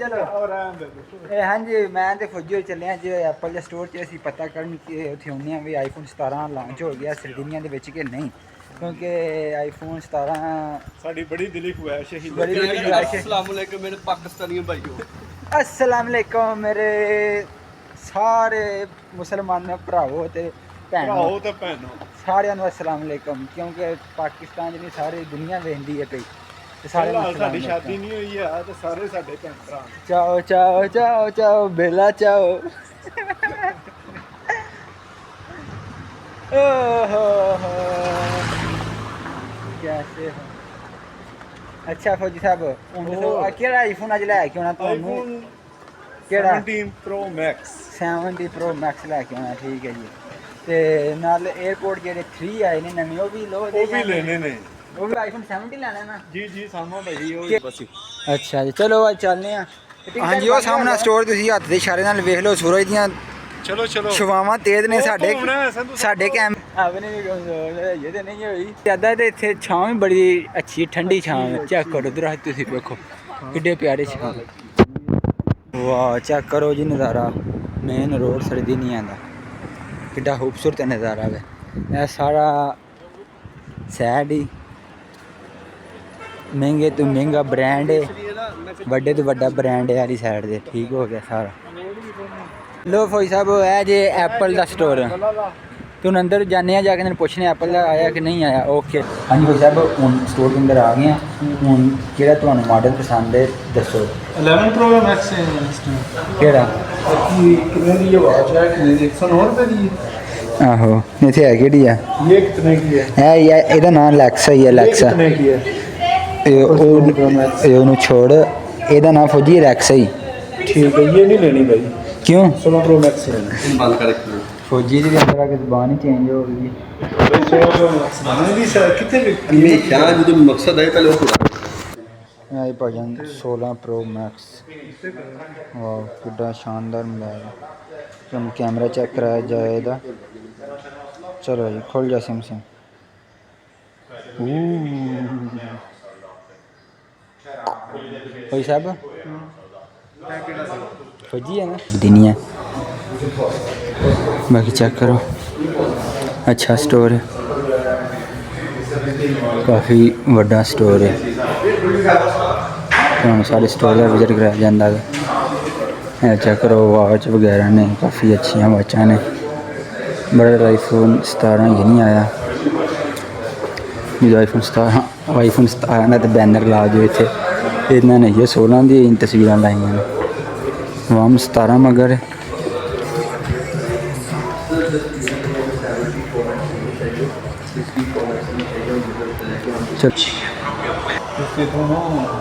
चलो हाँ जी मैं तो फौजी हो चले जो एप्पल के स्टोर से असीं पता करन कि उत्थे आने भी आईफोन 17 लॉन्च हो गया सर्दियां दे विच कि नहीं क्योंकि आईफोन 17 साडी बड़ी दिली ख्वाहिश है। बड़ी दिली ख्वाहिश है। अस्सलाम वालेकुम मेरे पाकिस्तानी भाइयों। अस्सलाम वालेकुम मेरे सारे मुसलमान भरावो ते भैनों ते भैनों सारिਆਂ ਨੂੰ अस्सलाम वालेकुम क्योंकि पाकिस्तान च नहीं सारी दुनिया वेंदी है पई ते सारे साडी शादी नहीं हुई है ते सारे साडे भैन भरा। चाओ चाओ चाओ चाओ बेला चाओ ओहो कैसे हो अच्छा फौजी साहब केड़ा आईफोन अज लैके आना तुहानू केड़ा 17 प्रो मैक्स 70 प्रो मैक्स लैके आना ठीक है जी ते नाल एयरपोर्ट जेडे 3 आए ने नਵੇਂ ਉਹ ਵੀ ਲੋ वो भी लेने ने ਉਹ ਵੀ ਆਈਫੋਨ 70 ਲੈਣਾ ਨਾ जी जी सामने भाई वो बस ਅੱਛਾ ਜੀ ਚਲੋ ਅੱਜ ਚੱਲਨੇ ਆ ਹਾਂਜੀ ਉਹ ਸਾਹਮਣਾ ਸਟੋਰ ਤੁਸੀਂ ਹੱਥ ਦੇ ਇਸ਼ਾਰੇ ਨਾਲ ਵੇਖ ਲਓ ਸੂਰਜ ਦੀਆਂ चलो चलो ਸ਼ਵਾਵਾਂ ਤੇਜ਼ ਨੇ ਸਾਡੇ ਘੁੰਮਣਾ ਹੈ ਸੰਧੂ ਸਾਡੇ ਕੈਮ ਆਪਣੇ ਵੀ ਕਮਜ਼ੋਰ ਇਹ ਤੇ ਨਹੀਂ ਹੋਈ ਜ਼ਿਆਦਾ ਤੇ ਇੱਥੇ ਛਾਂ ਵੀ ਬੜੀ ਅੱਛੀ ਠੰਡੀ ਛਾਂ ਹੈ ਚੈੱਕ ਕਰੋ ਦਰਖਤ ਤੁਸੀਂ ਵੇਖੋ ਕਿੱਡੇ ਪਿਆਰੇ ਛਾਂ ਵਾਹ ਚੈੱਕ ਕਰੋ ਜੀ ਨਜ਼ਾਰਾ ਮੇਨ ਰੋਡ ਸਰਦੀ ਨਹੀਂ ਆਂਦਾ ਕਿੱਡਾ ਖੂਬਸੂਰਤ ਨਜ਼ਾਰਾ ਹੈ ਇਹ ਸਾਰਾ ਸੈਡ ਹੀ ਮਹਿੰਗੇ ਤੋਂ ਮਹਿੰਗਾ ਬ੍ਰਾਂਡ ਹੈ ਵੱਡੇ ਤੋਂ ਵੱਡਾ ਬ੍ਰਾਂਡ ਹੈ ਵਾਲੀ ਸਾਈਡ ਤੇ ਠੀਕ ਹੋ ਗਿਆ ਸਾਰਾ लो फौजी साहब है जे एप्पल का स्टोर तो अंदर जाने जाके पूछने एप्पल का आया कि नहीं आया ओके हाँ जी फौजी साहब हूँ स्टोर के अंदर आ गए हैं हूँ कि मॉडल पसंद है दसो 11 प्रो मैक्स है केड़ा कितने की ये वॉच है कितने की 109 रुपए की है आहो इतने है केड़ी है ये कितने की है ਇਹਦਾ ਨਾਮ ਲੈਕਸਾ ਹੀ ਹੈ ਲੈਕਸਾ कितने की है ਉਹਨੂੰ ਛੋੜ ਇਹਦਾ ਨਾਮ ਫੌਜੀ ਰੈਕਸਾ ਹੀ ठीक है ये नहीं लेनी भाई क्यों 16 प्रो मैक्स लेना बंद कर फौजी के अंदर आके जबान ही चेंज हो गई भाई 16 प्रो मैक्स मैंने भी सर कितने की हमेशा जो मकसद है पहले वो पूरा आई भजन 16 प्रो मैक्स वाह कितना शानदार मिला तुम कैमरा चेक कराया जाएगा चलो जी खोल जा सिम सिम भाई साहब फौजी है ना दुनिया बाकी चेक करो अच्छा स्टोर है काफ़ी बड़ा स्टोर है तो सारे स्टोर का विजिट कराया जाता है चेक करो वॉच वगैरह ने काफ़ी अच्छी वॉचा ने बड़ा आईफोन 17 ये नहीं आया जो आईफोन 17 का तो बैनर ला दो इतने इन्होंने ये 16 की तस्वीर लाई हैं वाम 17 मगर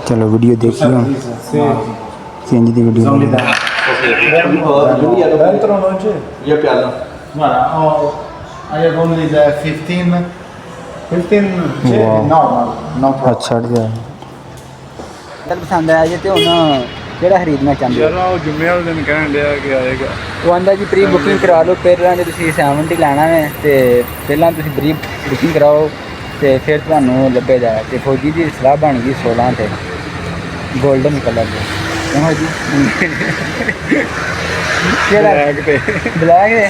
चलो वीडियो देखिए चेंज की वीडियो ये प्याला I have only the 15 normal अच्छा पसंद आया जी तो हूँ ਕਿਹੜਾ ਖਰੀਦਣਾ ਚਾਹੁੰਦੇ यार वो जुम्मे वाले दिन कहन दिया कि आएगा ਉਹ ਆਂਦਾ ਜੀ ਪ੍ਰੀ ਬੁਕਿੰਗ ਕਰਾ ਲਓ ਪਹਿਲਾਂ ਜੇ ਤੁਸੀਂ 70 ਲੈਣਾ ਹੈ ਤੇ ਪਹਿਲਾਂ ਤੁਸੀਂ ਪ੍ਰੀ ਬੁਕਿੰਗ ਕਰਾਓ ਤੇ ਫਿਰ ਤੁਹਾਨੂੰ ਲੱਭੇਗਾ ਤੇ ਫੌਜੀ ਦੀ ਸਲਾਹ ਬਣ ਗਈ 16 ਤੇ 골ਡਨ ਕਲਰ ਦੇ ਕਿਉਂ ਜੀ ਕਿਹੜਾ बैग पे ਬਲੈਕ ਹੈ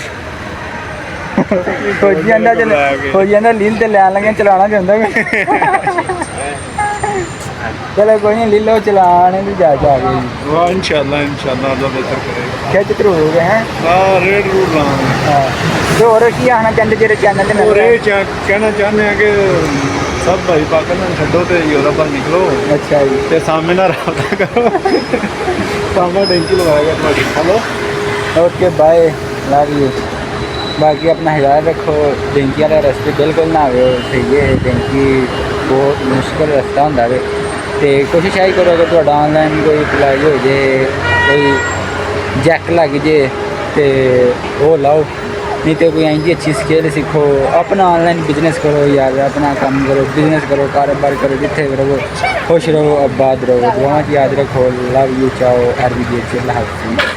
ਫੌਜੀ ਆਂਦਾ ਚੱਲ ਫੌਜੀ ਆਂਦਾ ਲੀਲ ਤੇ ਲੈਣ ਲੱਗੇ ਚਲਾਉਣਾ ਵੀ ਹੁੰਦਾ चलो कोई नहीं लीलो चलाने की जायज़ आ गई वाह इंशाल्लाह अल्लाह बेहतर करेगा खिच तरू हो गए हैं हां रेड रूल लाऊंगा तो और की आना चाहते जेरे चैनल ते और ये कहना चाहते हैं कि सब भाई पाकिस्तान छड्डो ते यूरोप निकलो अच्छा जी ते सामने ना रहा करो सामने टैंकी लगाएगा तुम्हारी hello okay bye love you बाकी अपना ख्याल रखो डेंकी वाले रस्ते बिल्कुल ना आवे सही है डेंकी बहुत मुश्किल रास्ता होंदा वे तो कोशिश यही करो अगर थोड़ा ऑनलाइन कोई अप्लाई हो जाए कोई जैक लग जाए तो वो लाओ नहीं तो कोई इंजी अच्छी स्किल सीखो अपना ऑनलाइन बिजनेस करो यार अपना काम करो बिजनेस करो कारोबार करो जिथे रहो खुश रहो आबाद रहो दुआओं याद रखो लव यू चाओ RBG अल्लाह हाफ़िज़।